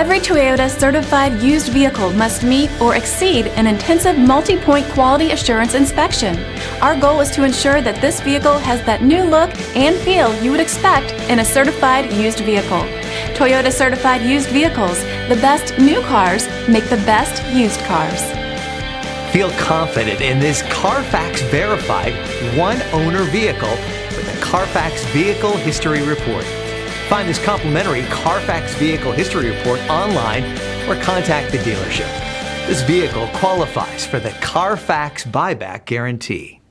Every Toyota certified used vehicle must meet or exceed an intensive multi-point quality assurance inspection. Our goal is to ensure that this vehicle has that new look and feel you would expect in a certified used vehicle. Toyota certified used vehicles, the best new cars make the best used cars. Feel confident in this Carfax verified one-owner vehicle with a Carfax Vehicle History Report. Find this complimentary Carfax Vehicle History Report online or contact the dealership. This vehicle qualifies for the Carfax Buyback Guarantee.